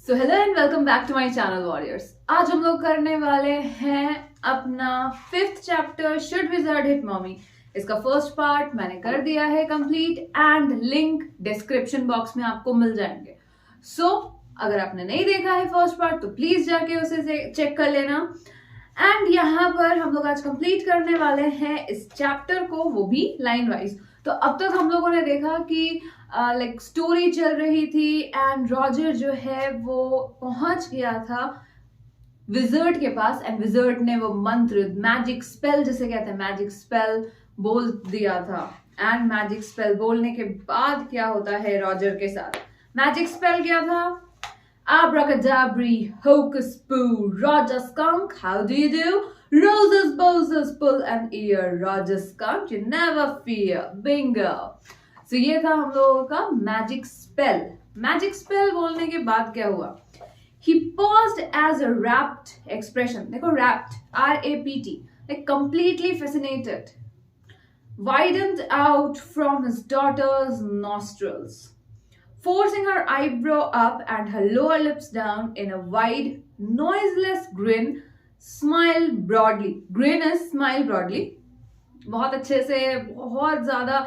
So hello and welcome back to my channel warriors. आज हम लोग करने वाले हैं अपना 5th chapter should wizard hit mommy. इसका फर्स्ट पार्ट मैंने कर दिया है complete and link description box में आपको मिल जाएंगे। सो अगर आपने नहीं देखा है फर्स्ट पार्ट तो प्लीज जाके उसे चेक कर लेना। एंड यहाँ पर हम लोग आज कंप्लीट करने वाले हैं इस चैप्टर को, वो भी लाइन वाइज। तो अब तक हम लोगों ने देखा कि लाइक स्टोरी चल रही थी एंड रॉजर जो है वो पहुंच गया था विजर्ड के पास एंड विजर्ड ने वो मंत्र मैजिक स्पेल जिसे कहते हैं मैजिक स्पेल बोल दिया था। एंड मैजिक स्पेल बोलने के बाद क्या होता है रॉजर के साथ, मैजिक स्पेल क्या था? Abracadabra, hocus poo, Roger Skunk, how do you do? Roses, boses, pull an ear, Roger Skunk, you never fear, bingo. So ये था हम लोगों का मैजिक स्पेल। मैजिक स्पेल बोलने के बाद क्या हुआ? He paused as a rapt expression, देखो rapt, R-A-P-T, like completely fascinated, widened out from his daughter's nostrils, forcing her eyebrow up and her lower lips down in a wide, noiseless grin, smile broadly. Grin is smile broadly. बहुत अच्छे से, बहुत ज्यादा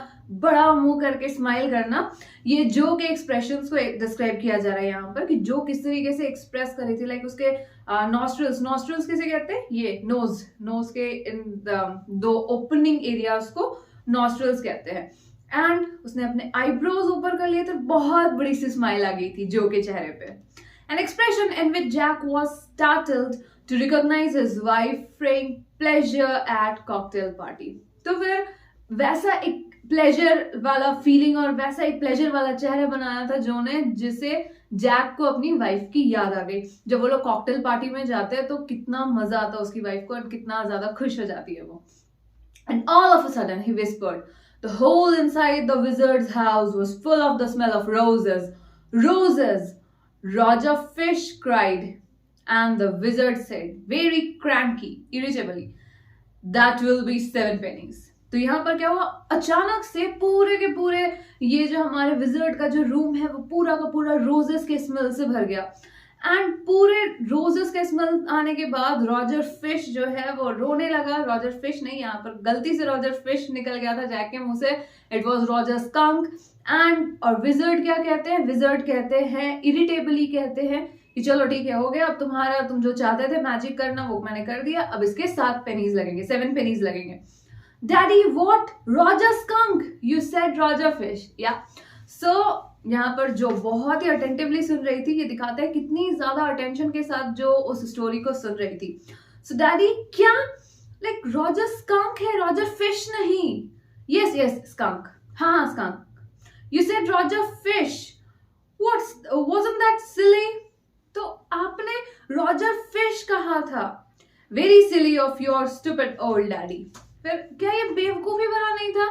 बड़ा मुंह करके smile करना। ये जो के एक्सप्रेशंस को डिस्क्राइब किया जा रहा है यहाँ पर कि जो किस तरीके से एक्सप्रेस कर रही थी, लाइक उसके नॉस्ट्रल्स किसे कहते हैं? ये नोज के इन दो ओपनिंग एरियाज को नॉस्ट्रल्स कहते हैं। एंड उसने अपने आईब्रोज ऊपर कर लिए तो बहुत बड़ी सी स्माइल आ गई थी जो के चेहरे पे। An expression in which Jack was startled to recognise his wife fraying pleasure at cocktail party. तो फिर वैसा एक प्लेजर वाला फीलिंग और वैसा एक प्लेजर वाला चेहरा बनाया था जो ने, जिसे जैक को अपनी वाइफ की याद आ गई। जब वो लोग कॉकटेल पार्टी में जाते हैं तो कितना मजा आता है उसकी वाइफ को और कितना ज्यादा खुश हो जाती है वो। And all of a sudden he whispered, the whole inside the wizard's house was full of the smell of roses. Roses! Roger Fish cried. And the wizard said, very cranky, irritably, that will be 7 pennies. तो यहाँ पर क्या हुआ? अचानक से पूरे के पूरे ये जो हमारे विजर्ड का जो रूम है वो पूरा का पूरा रोजेस के स्मेल से भर गया। एंड पूरे रोजेस के स्मेल आने के बाद रॉजर फिश जो है वो रोने लगा। रॉजर फिश नहीं, यहाँ पर गलती से रॉजर फिश निकल गया था जैक के मुंह से। It was Roger skunk. And और विजर्ड क्या कहते हैं? विजर्ड कहते हैं, इरिटेबली कहते हैं कि चलो ठीक है, हो गया, अब तुम्हारा तुम जो चाहते थे मैजिक करना वो मैंने कर दिया, अब इसके 7 पेनीज लगेंगे, 7 पेनीज लगेंगे। Daddy what? Roger skunk, you said Roger fish. या सो यहाँ पर जो बहुत ही अटेंटिवली सुन रही थी, ये दिखाता है कितनी ज्यादा अटेंशन के साथ जो उस स्टोरी को सुन रही थी। सो डैडी क्या? लाइक रॉजर स्कंक है, रॉजर फिश नहीं। यस यस स्कंक, हाँ skunk. You said Roger fish, what's wasn't that silly? तो आपने रॉजर फिश कहा था। Very silly of your stupid old daddy. फिर क्या ये बेवकूफी भरा नहीं था?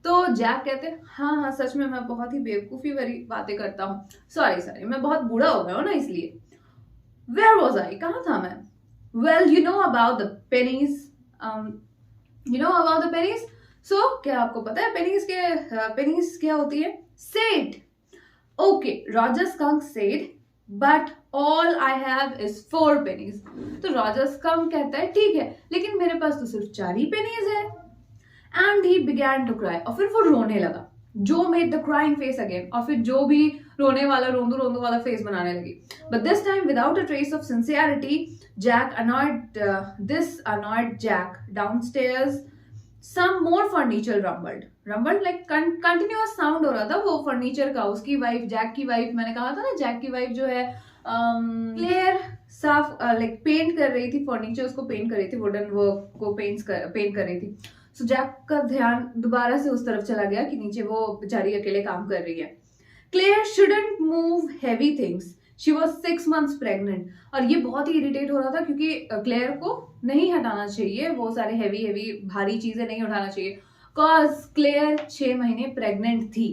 तो जैक कहते हैं हाँ सच में मैं बहुत ही बेवकूफी भरी बातें करता हूँ, सॉरी मैं बहुत बूढ़ा हो गया हूँ ना इसलिए। वेयर वॉज आई, कहाँ था मैं? Well you know about the pennies, so क्या आपको पता है पेनीज क्या होती है? Said. Okay, Roger skunk said but all I have is 4 pennies. तो रॉजर स्कंक कहता है ठीक है, लेकिन मेरे पास तो सिर्फ 4 ही पेनीज है। And he began to cry, और फिर वो रोने लगा। Jo made the crying face again, और फिर जो भी रोने वाला रोंदू वाला फेस बनाने लगी। But this time without a trace of sincerity, Jack annoyed Jack downstairs. Some more furniture rumbled like continuous sound हो रहा था वो फर्नीचर का। उसकी वाइफ, जैक की वाइफ, मैंने कहा था ना जैक की वाइफ जो है क्लेयर, साफ लाइक पेंट कर रही थी फर्नीचर, उसको पेंट कर रही थी, वुडन वर्क को पेंट कर रही थी। सो जैक का ध्यान दोबारा से उस तरफ चला गया कि नीचे वो बेचारी अकेले काम कर रही है। Clare shouldn't move heavy things. She was 6 months pregnant. और ये बहुत ही इरिटेट हो रहा था क्योंकि क्लेयर को नहीं हटाना चाहिए, वो सारे हेवी भारी चीजें नहीं उठाना चाहिए, cause क्लेयर 6 महीने प्रेग्नेंट थी।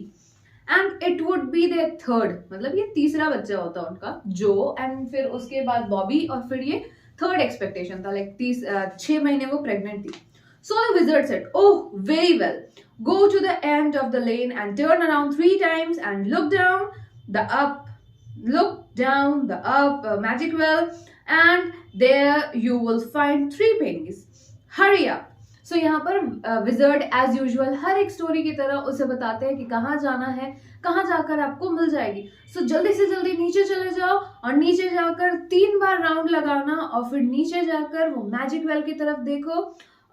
And it would be there 3rd, मतलब ये तीसरा बच्चा होता उनका जो, एंड फिर उसके बाद बॉबी, और फिर ये 3rd एक्सपेक्टेशन था, लाइक 6 महीने वो प्रेग्नेंट थी। So the wizard said, oh, very well. Go to the end of the lane and turn around 3 times and look down the look down the up magic well and there you will find 3 pennies. Hurry up. So यहाँ पर wizard as usual हर एक story की तरह उसे बताते हैं कि कहाँ जाना है, कहाँ जाकर आपको मिल जाएगी. सो जल्दी से जल्दी नीचे चले जाओ और नीचे जाकर 3 बार राउंड लगाना और फिर नीचे जाकर वो मैजिक वेल की तरफ देखो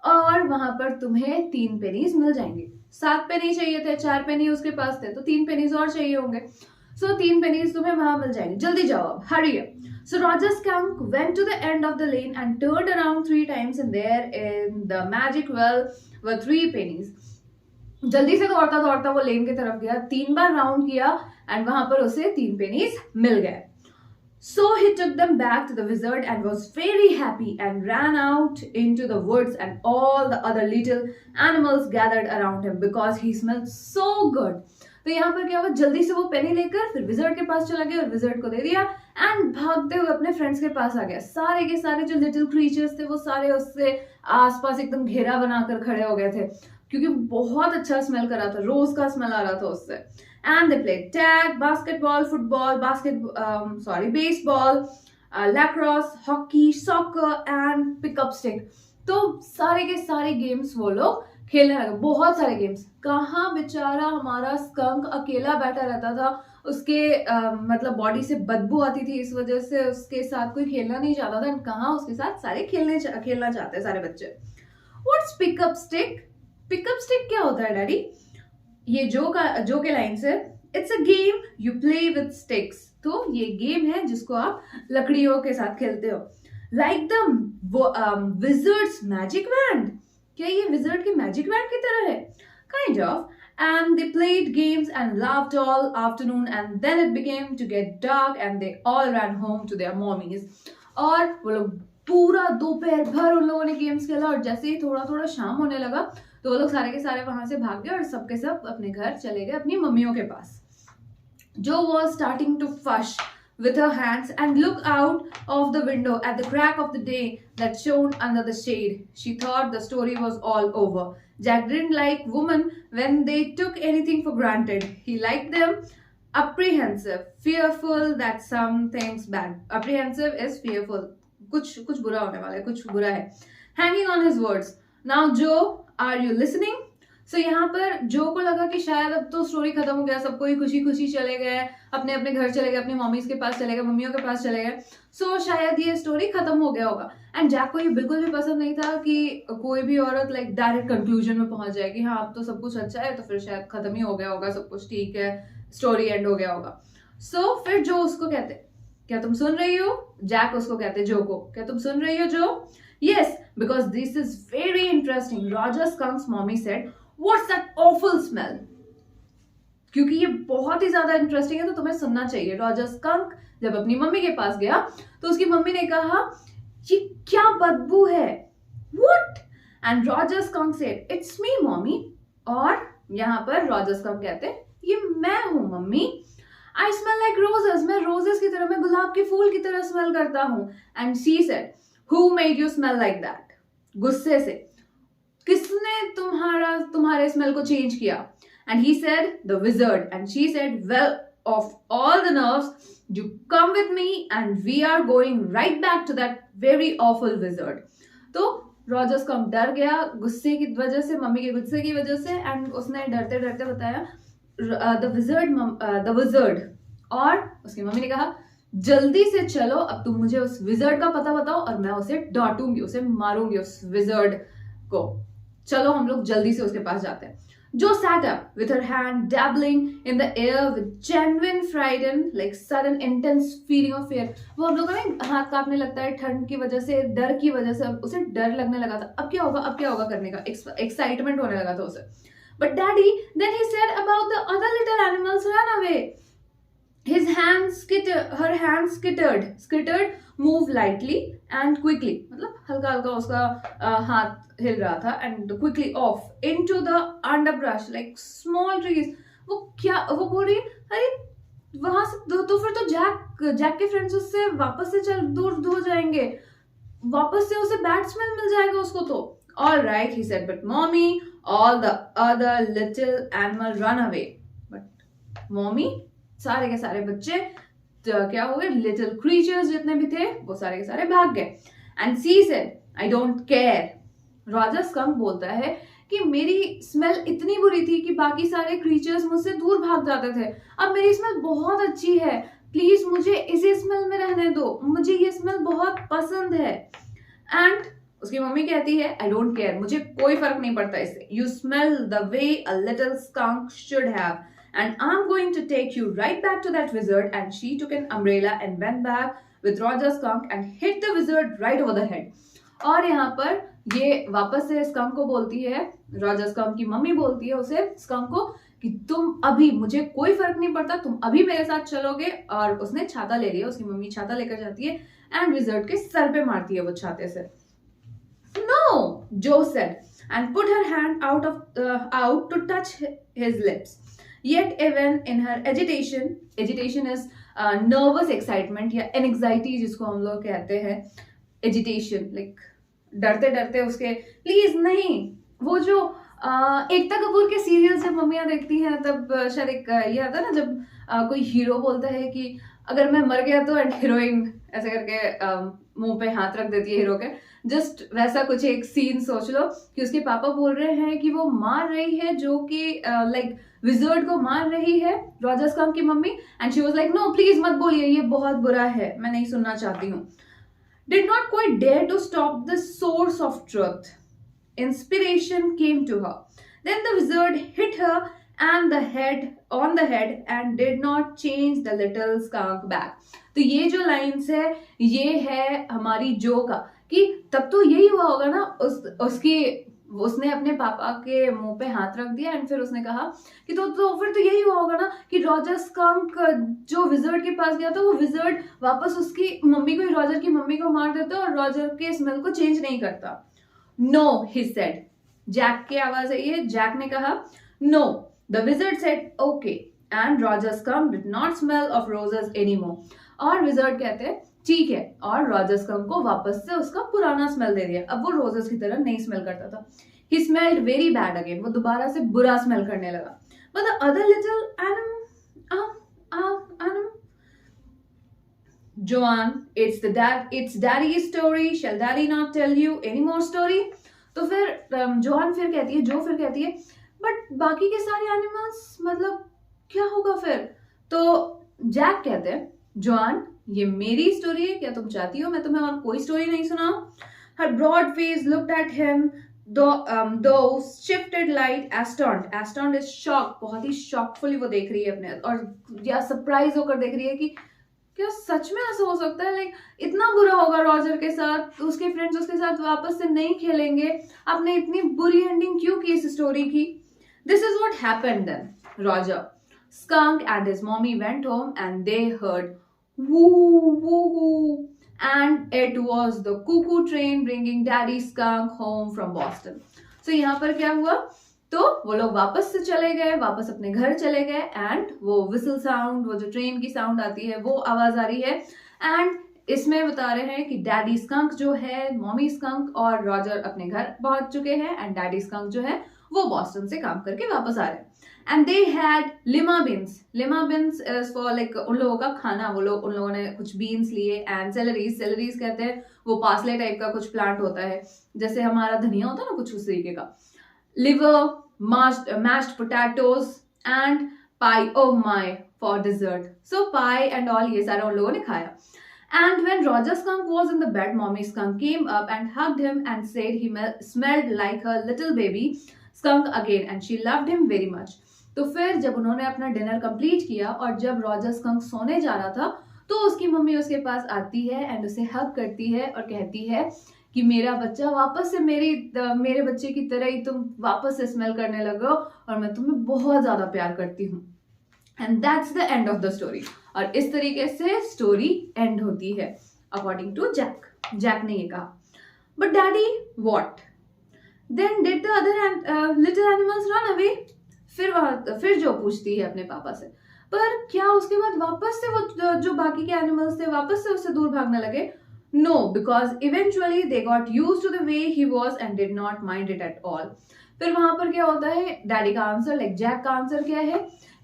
और वहां पर तुम्हें 3 पेनीज मिल जाएंगे. 7 पेनी चाहिए थे, 4 पेनी उसके पास थे, तो 3 पेनीज और चाहिए होंगे. सो 3 पेनीज तुम्हें वहां मिल जाएंगे. जल्दी जाओ अब, hurry up. So Roger Skunk went to the end of the lane and turned around 3 times and there in the magic well were 3 pennies. जल्दी से दौड़ता दौड़ता वो लेन की तरफ गया, 3 बार राउंड किया एंड वहां पर उसे 3 पेनीज मिल गए. So he took them back to the wizard and was very happy and ran out into the woods and all the other little animals gathered around him because he smelled so good. तो यहाँ पर क्या हुआ, जल्दी से वो पेनी लेकर फिर विजर्ड के पास चला गया और विजर्ड को दे दिया एंड भागते हुए अपने फ्रेंड्स के पास आ गया. सारे के सारे जो लिटिल क्रीचर्स थे वो सारे उससे आसपास एकदम घेरा बनाकर खड़े हो गए थे क्योंकि बहुत अच्छा स्मेल कर रहा था, रोज का स्मेल आ रहा था उससे. And they played tag, basketball, football, baseball, lacrosse, hockey, soccer and pickup stick. तो सारे के सारे गेम्स वो लोग खेलने लगे, बहुत सारे गेम्स. कहाँ बेचारा हमारा स्कंक अकेला बैठा रहता था, उसके मतलब बॉडी से बदबू आती थी, इस वजह से उसके साथ कोई खेलना नहीं चाहता था. कहाँ उसके साथ सारे खेलना चाहते हैं सारे बच्चे. What's pickup stick? Pickup stick क्या होता है डैडी? ये जो के लाइन से, it's a game you play with sticks. तो ये गेम है जिसको आप लकड़ियों के साथ खेलते हो. Like the wizards magic wand. क्या ये विजर्ड के मैजिक वैंड की तरह है? Kind of. And they played games and laughed all afternoon and then it began to get dark and they all ran home to their mommies. और वो लोग पूरा दोपहर भर उन लोगों ने गेम्स खेला और जैसे ही थोड़ा थोड़ा शाम होने लगा तो वो लोग सारे के सारे वहां से भाग गए और सबके सब अपने घर चले गए अपनी मम्मियों के पास. Jo was starting to fuss with her hands and look out of the window at the crack of the day that shone under the shade. She thought the story was all over. Jack didn't like women when they took anything for granted. He liked them apprehensive, fearful that something's bad. Apprehensive is fearful. कुछ बुरा होने वाला है, कुछ बुरा है. Hanging on his words. Now Joe, are you listening? So यहाँ पर जो को लगा कि शायद अब तो स्टोरी खत्म हो गया, सब कोई खुशी खुशी चले गए, अपने अपने घर चले गए, अपनी मम्मीज के पास चले गए, मम्मियों के पास चले गए. सो शायद ये स्टोरी खत्म हो गया होगा. एंड जैक को ये बिल्कुल भी पसंद नहीं था कि कोई भी औरत लाइक डायरेक्ट कंक्लूजन में पहुंच जाए कि हाँ अब तो सब कुछ अच्छा है तो फिर शायद खत्म ही हो गया होगा, सब कुछ ठीक है, स्टोरी एंड हो गया होगा. सो फिर जो उसको कहते, क्या तुम सुन रही हो? जैक उसको कहते जो को, क्या तुम सुन रही हो जो? Yes, because this is very interesting. Roger Skunk's mommy said, What's that awful smell? क्योंकि ये बहुत ही ज्यादा इंटरेस्टिंग है तो तुम्हें सुनना चाहिए. रॉजर स्कंक जब अपनी मम्मी के पास गया तो उसकी मम्मी ने कहा ये क्या बदबू है? What? And Roger Skunk said, It's me, mommy. और यहाँ पर रॉजर स्कंक कहते ये मैं हूँ mummy. I smell like roses. मैं रोजेस की तरह, मैं गुलाब के फूल की तरह स्मेल करता हूँ. And she said, Who made you smell like that? गुस्से से किसने तुम्हारे स्मेल को चेंज किया? And he said, the wizard. And she said, well, of all the nerves, you come with me and we are going right back to that very awful wizard. तो Roger skunk डर गया गुस्से की वजह से, mummy के गुस्से की वजह से. एंड उसने डरते डरते बताया द विजर्ड. और उसकी मम्मी ने कहा जल्दी से चलो, अब तुम मुझे उस विजर्ड का पता बताओ और मैं उसे डांटूंगी, उसे मारूंगी उस विजर्ड को. चलो हम लोग जल्दी से उसके पास जाते हैं. Jo sat up with her hand dabbling in the air with genuine fright and like sudden intense feeling of fear. वो हम लोगों ने हाथ कांपने लगता है ठंड की वजह से, डर की वजह से, उसे डर लगने लगा था. अब क्या होगा करने का एक्साइटमेंट होने लगा था उसे. But daddy, then he said about the other little animals ran away. Her hands skittered, moved lightly and quickly. मतलब हल्का हल्का उसका हाथ हिल रहा था. And quickly off into the underbrush like small trees. वो बोल रही अरे वहां से तो फिर तो जैक के फ्रेंड्स उससे वापस से दूर जाएंगे, वापस से उसे बैड स्मेल मिल जाएगा उसको. तो all right, he said, but mommy, all the other little animal run away. But mommy, सारे के सारे बच्चे क्या हो गए, लिटिल क्रीचर्स जितने भी थे वो सारे के सारे भाग गए. And she said, I don't care. Roger skunk बोलता है कि मेरी स्मेल इतनी बुरी थी कि बाकी सारे क्रीचर्स मुझसे दूर भाग जाते थे. अब मेरी स्मेल बहुत अच्छी है, प्लीज मुझे इसी स्मेल में रहने दो, मुझे ये स्मेल बहुत पसंद है. एंड उसकी मम्मी कहती है, आई डोंट केयर, मुझे कोई फर्क नहीं पड़ता इससे. You smell the way a little skunk should have, and I'm going to take you right back to that wizard. And she took an umbrella and went back with Roger Skunk and hit the wizard right over the head. और यहाँ पर ये वापस से skunk को बोलती है, Roger Skunk की मम्मी बोलती है उसे, स्कंक को, कि तुम अभी, मुझे कोई फर्क नहीं पड़ता, तुम अभी मेरे साथ चलोगे. और उसने छाता ले लिया, उसकी मम्मी छाता लेकर जाती है एंड विजर्ड के सर पे मारती है वो छाते से. No, Joe said, and put her hand out to touch his lips. Yet even in her agitation is nervous excitement या anxiety जिसको हम लोग कहते हैं, agitation, like डरते डरते उसके, प्लीज नहीं. वो जो एकता कपूर के सीरियल जब मम्मियाँ देखती हैं तब शायद एक ये आता है ना, जब कोई हीरो बोलता है कि अगर मैं मर गया तो, एंड हीरोइन ऐसे करके मुंह पे हाथ रख देती है हीरो के. जस्ट वैसा कुछ एक सीन सोच लो कि उसके पापा बोल रहे हैं कि वो मार रही है, जो कि लाइक विजर्ड को मार रही है, रॉजर स्कंक की mummy. And she was like, no please मत बोलिए, ये बहुत बुरा है, मैं नहीं सुनना चाहती हूँ. Did not quite dare to stop the source of truth. Inspiration came to her. Then the wizard hit her and on the head and did not change the little skunk back. तो ये जो lines है ये है हमारी जो का, कि तब तो यही हुआ होगा ना, उसने अपने पापा के मुंह पे हाथ रख दिया एंड फिर उसने कहा कि तो फिर तो यही हुआ होगा ना कि रॉजर स्कंक जो विजर्ड के पास गया था, वो विजर्ड वापस उसकी मम्मी को, रॉजर की मम्मी को मार देता और रॉजर के स्मेल को चेंज नहीं करता. No, he said. जैक की आवाज है ये. जैक ने कहा, no. The wizard said, okay. And Roger Skunk did not smell of roses anymore. और विजर्ड कहते हैं ठीक है, और रॉजर स्कंक को वापस से उसका पुराना स्मेल दे दिया. अब वो रोजेस की तरह नहीं स्मेल करता था. He smelled very bad again. वो दोबारा से बुरा स्मेल करने लगा. But the other little animal, Joanne, it's daddy's story. Shall daddy not tell you any more story? तो फिर जोआन फिर कहती है, बट बाकी के सारे एनिमल्स, मतलब क्या होगा फिर? तो जैक कहते हैं, जोआन, ये मेरी स्टोरी है, क्या तुम चाहती हो मैं तुम्हें और कोई स्टोरी नहीं सुनाऊं? Her broad face looked at him, though shifted light, astonished is shocked. बहुत ही शॉकफुली वो देख रही है अपने, और या सरप्राइज होकर देख रही है कि क्या सच में ऐसा हो सकता है? लाइक इतना बुरा होगा रॉजर के साथ, उसके फ्रेंड्स उसके साथ वापस से नहीं खेलेंगे, आपने इतनी बुरी एंडिंग क्यों की इस स्टोरी की? This is what happened then. Roger Skunk and his mommy went home and they heard woo woo woo, and it was the cuckoo train bringing Daddy Skunk home from Boston. So यहाँ पर क्या हुआ? तो वो लोग वापस से चले गए, वापस अपने घर चले गए, एंड वो विसल साउंड, वो जो ट्रेन की साउंड आती है वो आवाज आ रही है. एंड इसमें बता रहे हैं कि डैडी स्कंक जो है, मॉमी स्कंक और रॉजर अपने घर पहुंच चुके हैं, एंड डैडी स्कंक जो है वो बॉस्टन से काम करके वापस आ रहे हैं. And they had lima beans is for like उन लोगों का खाना. उन लोगों ने कुछ बीन्स लिए, एंड सेलरीज कहते हैं वो पार्सले टाइप का कुछ प्लांट होता है, जैसे हमारा धनिया होता है ना, कुछ उस तरीके का. Liver, mashed potatoes and pie, oh my, for dessert. So pie and all ये सारा उन लोगों ने खाया. And when Roger Skunk was in the bed, Mommy Skunk came up and hugged him and said he smelled like her little baby skunk again and she loved him very much. तो फिर जब उन्होंने अपना dinner complete किया और जब Roger skunk सोने जा रहा था, तो उसकी मम्मी उसके पास आती है एंड उसे हग करती है और कहती है कि मेरा बच्चा वापस से मेरे बच्चे की तरह ही तुम वापस से स्मेल करने लगो और मैं तुम्हें बहुत ज्यादा प्यार करती हूँ. And that's the end of the story. और इस तरीके से स्टोरी एंड होती है अकॉर्डिंग टू जैक ने ये कहा. But daddy what? Then did the other little animals run away? फिर जो पूछती है अपने पापा से, पर क्या उसके बाद वापस से वो जो बाकी के एनिमल्स थे वापस से उससे दूर भागने लगे? No, because eventually they got used to the way he was and did not mind it at all. फिर वहां पर क्या होता है, डैडी का आंसर लाइक जैक का आंसर क्या है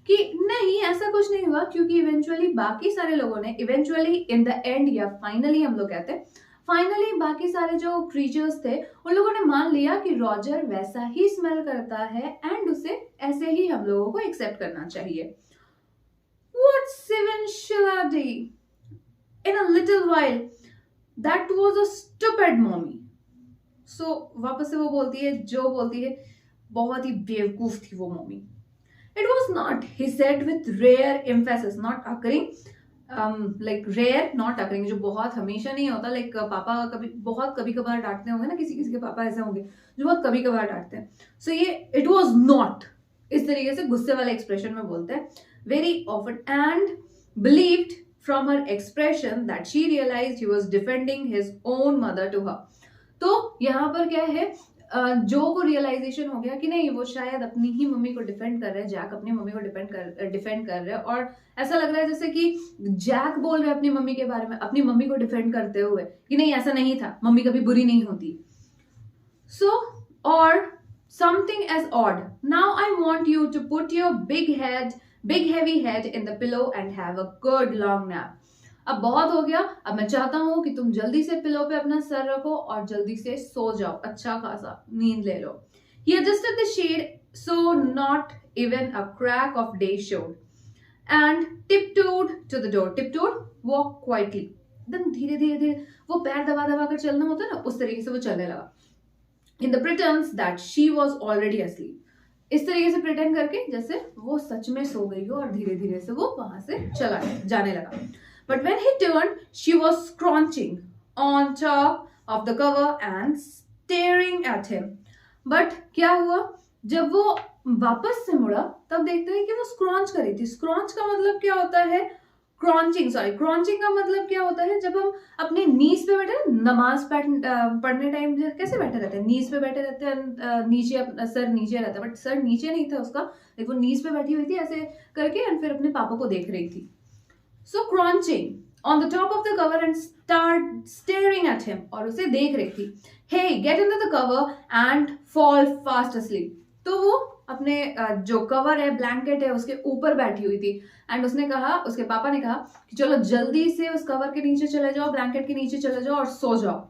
कि नहीं ऐसा कुछ नहीं हुआ, क्योंकि इवेंचुअली बाकी सारे लोगों ने, इवेंचुअली इन द एंड या फाइनली हम लोग कहते हैं, फाइनली बाकी सारे जो क्रीचर्स थे उन लोगों ने मान लिया कि रॉजर वैसा ही स्मेल करता है एंड उसे ऐसे ही हम लोगों को एक्सेप्ट करना चाहिए. What's eventuality? In a little while, that was a stupid mommy. So वापस से वो बोलती है, जो बोलती है बहुत ही बेवकूफ थी वो mummy. It was not, he said with rare emphasis, not occurring, like rare, not occurring, जो बहुत हमेशा नहीं होता. like पापा कभी बहुत कभी कभार डांटते होंगे ना, किसी किसी के पापा ऐसे होंगे जो बहुत कभी कभार डांटते हैं. So ये it was not इस तरीके से गुस्से वाले एक्सप्रेशन में बोलते हैं. Very often, and believed from her expression that she realized he was defending his own mother to her. तो यहाँ पर क्या है, जो को रियलाइजेशन हो गया कि नहीं वो शायद अपनी ही मम्मी को डिफेंड कर रहे हैं, जैक अपनी मम्मी को डिफेंड कर रहे हैं, और ऐसा लग रहा है जैसे कि जैक बोल रहे हैं अपनी मम्मी के बारे में, अपनी मम्मी को डिफेंड करते हुए कि नहीं ऐसा नहीं था, मम्मी कभी बुरी नहीं होती. सो और something as odd. Now I want you to put your big heavy head in the pillow and have a good long nap. अब बहुत हो गया, अब मैं चाहता हूं कि तुम जल्दी से पिलो पे अपना सर रखो और जल्दी से सो जाओ, अच्छा खासा नींद ले लो. He adjusted the shade so not even a crack of day showed and tiptoed to the door. Tiptoed, walk quietly. एकदम धीरे धीरे धीरे, वो पैर दबा दबा कर चलना होता है ना, उस तरीके से वो चलने लगा. In the pretense that she was already asleep. इस तरीके से प्रिटेंड करके जैसे वो सच में सो गई हो, और धीरे धीरे से वो वहां से चला जाने लगा. But when he turned, she was scrunching on top of the cover and staring at him. But क्या हुआ, जब वो वापस से मुड़ा तब देखते हैं कि वो स्क्रॉन्च कर रही थी. स्क्रॉन्च का मतलब क्या होता है, क्रॉन्चिंग का मतलब क्या होता है, जब हम अपने नीज पे बैठे, नमाज पढ़ने टाइम कैसे बैठे रहते हैं, नीज पे बैठे रहते हैं, नीचे सर नीचे रहता है, बट सर नीचे नहीं था उसका, लेकिन वो नीज पे बैठी हुई थी ऐसे करके, एंड फिर अपने पापा को देख रही थी. So crouching on the top of the cover and start staring at him, और उसे देख रही थी. He get into the cover and fall fast asleep. तो वो अपने जो कवर है, ब्लैंकेट है, उसके ऊपर बैठी हुई थी, एंड उसने कहा, उसके पापा ने कहा कि चलो जल्दी से उस कवर के नीचे चले जाओ, ब्लैंकेट के नीचे चले जाओ और सो जाओ.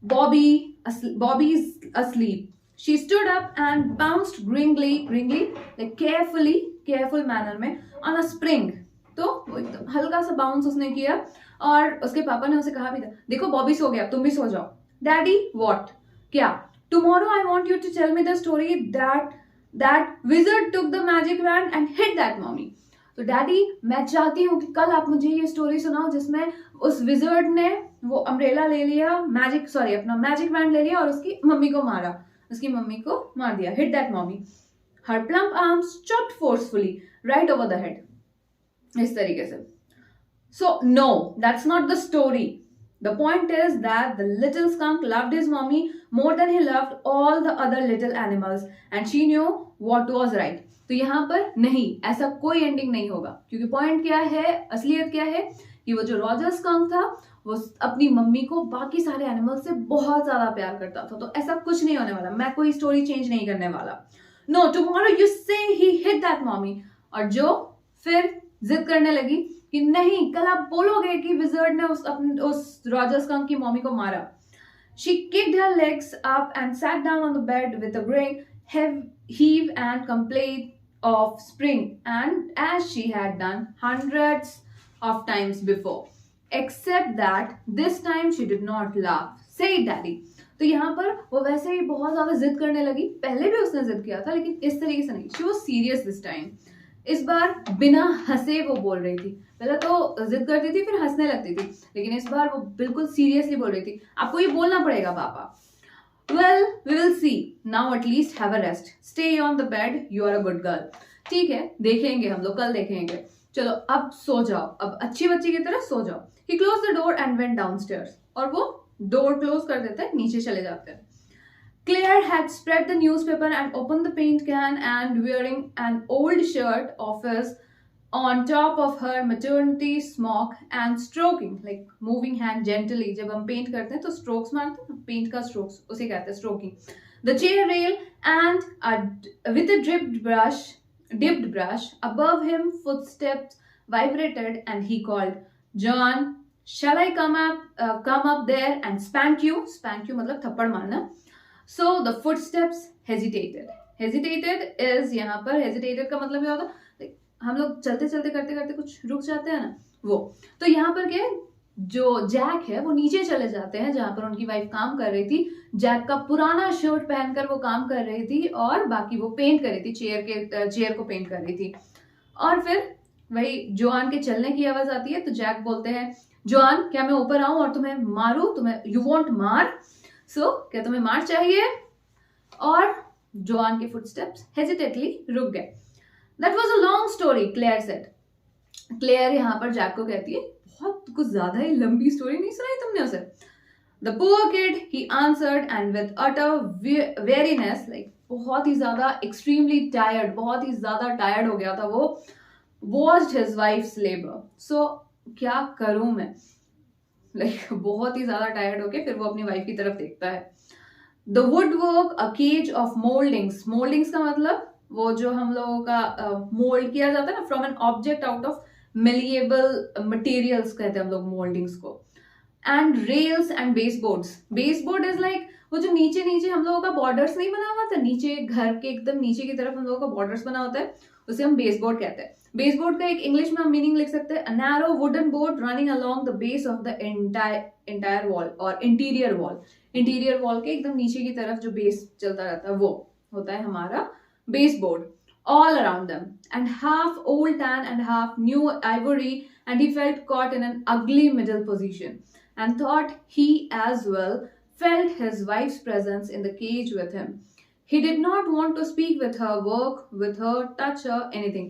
Bobby's asleep. She stood up and bounced gringly, like careful manner में on a spring. तो वो एकदम हल्का सा बाउंस उसने किया, और उसके पापा ने उसे कहा भी था, देखो बॉबी सो गया, तुम भी सो जाओ. डैडी व्हाट, क्या? Tomorrow I want you to tell me the story that wizard took the magic wand and hit that mommy. तो डैडी मैं चाहती हूँ कि कल आप मुझे ये स्टोरी सुनाओ जिसमें उस विजर्ड ने वो अम्ब्रेला ले लिया, अपना मैजिक वैंड ले लिया और उसकी मम्मी को मार दिया. Hit that mommy. Her plump arms chopped forcefully right over the head. इस तरीके से. So no, that's not the story. The point is that the little skunk loved his mommy more than he loved all the other little animals, and she knew what was right. तो यहाँ पर नहीं, ऐसा कोई ending नहीं होगा, क्योंकि point क्या है, असलियत क्या है कि वो जो रॉजर स्कंक था वो अपनी मम्मी को बाकी सारे एनिमल्स से बहुत ज्यादा प्यार करता था. तो ऐसा कुछ नहीं होने वाला, मैं कोई स्टोरी चेंज नहीं करने वाला. नो, टुमारो यू से ही हिट दैट मॉमी. और जो फिर जिद करने लगी कि नहीं, कल आप बोलोगे कि विजर्ड ने उस रॉजर स्कंक की मम्मी को मारा. She kicked her legs up and sat down on the bed with a great heave and complaint of spring, and as she had done hundreds of times before, except that this time she did not laugh. Say it, Daddy. तो यहाँ पर वो वैसे ही बहुत ज्यादा जिद करने लगी. पहले भी उसने जिद किया था, लेकिन इस तरीके से नहीं. She was serious this time. इस बार बिना हंसे वो बोल रही थी. पहले तो जिद करती थी, फिर हंसने लगती थी, लेकिन इस बार वो बिल्कुल सीरियसली बोल रही थी. आपको ये बोलना पड़ेगा पापा. Well, we will see. Now at least have a rest. Stay on the bed. You are a good girl. ठीक है, देखेंगे हम लोग, कल देखेंगे. चलो अब सो जाओ, अब अच्छी बच्ची की तरह सो जाओ. He closed the door and went downstairs. और वो डोर क्लोज कर देते हैं, नीचे चले जाते हैं. Claire had spread the newspaper and opened the paint can, and wearing an old shirt of his on top of her maternity smock and stroking, like moving hand gently. जब हम paint करते हैं तो स्ट्रोक्स मारते हैं, paint का strokes उसे कहते हैं stroking. the chair rail, and with a dipped brush above him, footsteps vibrated, and he called, "John, shall I come up there and spank you?" Spank you मतलब थप्पड़ मारना. So the footsteps hesitated. Hesitated is यहाँ पर hesitated का मतलब क्या होता है? हम लोग चलते चलते करते करते कुछ रुक जाते हैं ना, वो. तो यहाँ पर क्या है, जो जैक है वो नीचे चले जाते हैं जहां पर उनकी वाइफ काम कर रही थी. जैक का पुराना शर्ट पहनकर वो काम कर रही थी और बाकी वो पेंट कर रही थी, चेयर को पेंट कर रही थी. और फिर वही जोआन के चलने की आवाज आती है. तो जैक बोलते हैं, जोआन, क्या मैं ऊपर आऊं और तुम्हें मारूं? तुम्हें यू वांट मार? सो क्या तुम्हें मार चाहिए? और जोआन के फुटस्टेप्स हेजिटेटली रुक गए. That was a long story, Clare said. Clare यहाँ पर जैक को कहती है, बहुत कुछ ज्यादा ही लंबी स्टोरी नहीं सुनाई तुमने उसे. The poor kid, he answered, and with utter weariness, like बहुत ही ज्यादा एक्सट्रीमली टायर्ड, बहुत ही ज्यादा टायर्ड हो गया था वो, वॉच्ड हिज वाइफ्स लेबर. सो क्या करूं मैं, लाइक बहुत ही ज्यादा टायर्ड होके फिर वो अपनी वाइफ की तरफ देखता है. The woodwork, a cage of mouldings. Mouldings का मतलब वो जो हम लोगों का मोल्ड किया जाता है ना, from an object out of malleable materials कहते हैं हम लोग मोल्डिंग्स को. And rails and baseboards. Baseboard is like वो जो नीचे नीचे हम लोगों का बॉर्डर्स नहीं बना हुआ था, नीचे घर के एकदम नीचे की तरफ हम लोगों का बॉर्डर्स बना होता है, उसे हम बेसबोर्ड कहते हैं. बेसबोर्ड का एक इंग्लिश में हम मीनिंग लिख सकते हैं, a narrow wooden board running along the base of the entire wall और इंटीरियर वॉल. इंटीरियर वॉल के एकदम नीचे की तरफ जो बेस चलता रहता है वो होता है हमारा baseboard. All around them, and half old tan and half new ivory, and he felt caught in an ugly middle position, and thought he as well felt his wife's presence in the cage with him. He did not want to speak with her, work with her, touch her, anything.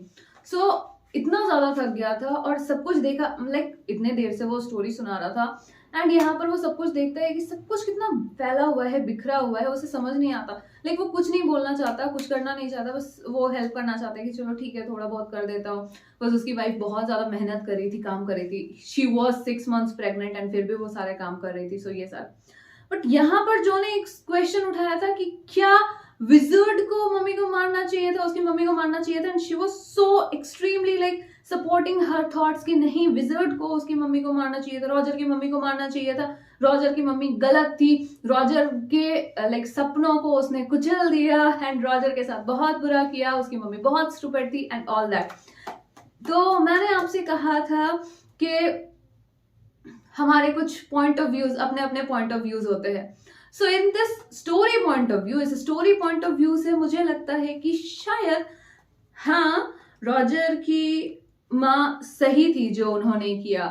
So इतना ज्यादा थक गया था और सब कुछ देखा, like इतने देर से वो स्टोरी सुना रहा था, एंड यहाँ पर वो सब कुछ देखता है कि सब कुछ कितना फैला हुआ है, बिखरा हुआ है, उसे समझ नहीं आता. लाइक वो कुछ नहीं बोलना चाहता, कुछ करना नहीं चाहता, बस वो हेल्प करना चाहता है कि चलो ठीक है थोड़ा बहुत कर देता हूँ. बस उसकी वाइफ बहुत ज्यादा मेहनत कर रही थी, काम कर रही थी. She was 6 months pregnant and फिर भी वो सारे काम कर रही थी. सो ये सारा. बट यहाँ पर जो ने एक क्वेश्चन उठाया था कि क्या विजर्ड को मम्मी को मारना चाहिए था, उसकी मम्मी को मारना चाहिए था. And she was so extremely like supporting her thoughts कि नहीं, विजर्ड को उसकी मम्मी को मारना चाहिए था, रॉजर की मम्मी को मारना चाहिए था, रॉजर की मम्मी गलत थी, रॉजर के लाइक सपनों को उसने कुचल दिया एंड रॉजर के साथ बहुत बुरा किया, उसकी मम्मी बहुत स्टूपिड थी एंड ऑल दैट. तो मैंने आपसे कहा था कि हमारे कुछ पॉइंट ऑफ व्यूज, अपने अपने पॉइंट ऑफ व्यूज होते हैं. So in this story point of view, इस स्टोरी पॉइंट ऑफ व्यू से मुझे लगता है कि शायद हाँ, रॉजर की माँ सही थी जो उन्होंने किया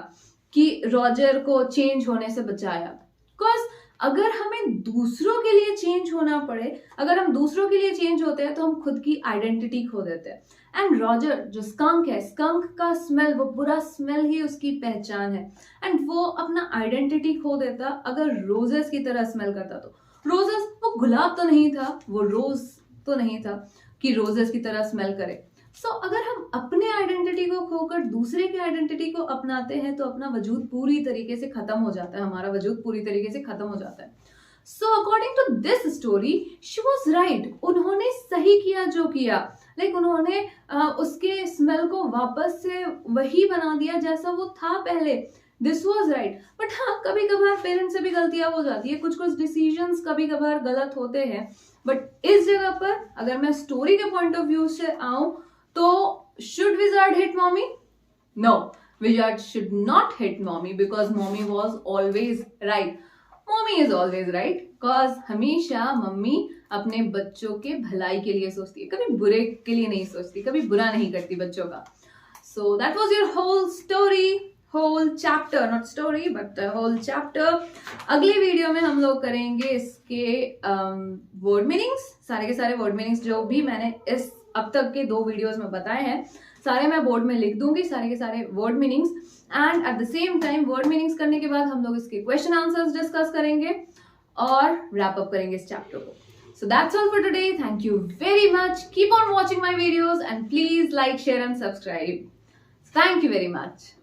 कि रॉजर को चेंज होने से बचाया. बिकॉज अगर हमें दूसरों के लिए चेंज होना पड़े, अगर हम दूसरों के लिए चेंज होते हैं तो हम खुद की आइडेंटिटी खो देते हैं. एंड रॉजर जो स्कंक है, स्कंक का स्मेल, वो बुरा स्मेल ही उसकी पहचान है. एंड वो अपना आइडेंटिटी खो देता अगर रोजेस की तरह स्मेल करता. तो रोजेस, वो गुलाब तो नहीं था, वो रोज तो नहीं था कि रोजेस की तरह स्मेल करे. सो अगर हम अपने आइडेंटिटी को खोकर दूसरे की आइडेंटिटी को अपनाते हैं तो अपना वजूद पूरी तरीके से खत्म हो जाता है, हमारा वजूद पूरी तरीके से खत्म हो जाता है. So according to this story, she was right. उन्होंने सही किया जो किया. लाइक उन्होंने उसके स्मेल को वापस से वही बना दिया जैसा वो था पहले. This was right. बट हाँ, कभी कभार पेरेंट्स से भी गलतियां हो जाती है, कुछ कुछ डिसीजंस कभी कभार गलत होते हैं. बट इस जगह पर अगर मैं स्टोरी के पॉइंट ऑफ व्यू से आऊं तो should wizard hit mommy? No, wizard should not hit mommy because mommy was always right. Mommy is always right because हमेशा मम्मी अपने बच्चों के भलाई के लिए सोचती है, कभी बुरे के लिए नहीं सोचती, कभी बुरा नहीं करती बच्चों का. So that was your whole story, whole chapter, not story but the whole chapter. अगली वीडियो में हम लोग करेंगे इसके वर्ड मीनिंग्स, सारे के सारे वर्ड मीनिंग्स जो भी मैंने इस अब तक के 2 वीडियोस में बताए हैं, सारे मैं बोर्ड में लिख दूंगी, सारे के सारे word meanings. And at the same time word meanings करने के बाद हम लोग इसके क्वेश्चन आंसर्स डिस्कस करेंगे और रैप अप करेंगे इस चैप्टर को. So that's all for today. Thank you very much. Keep on watching my videos and please like, share and subscribe. Thank you very much.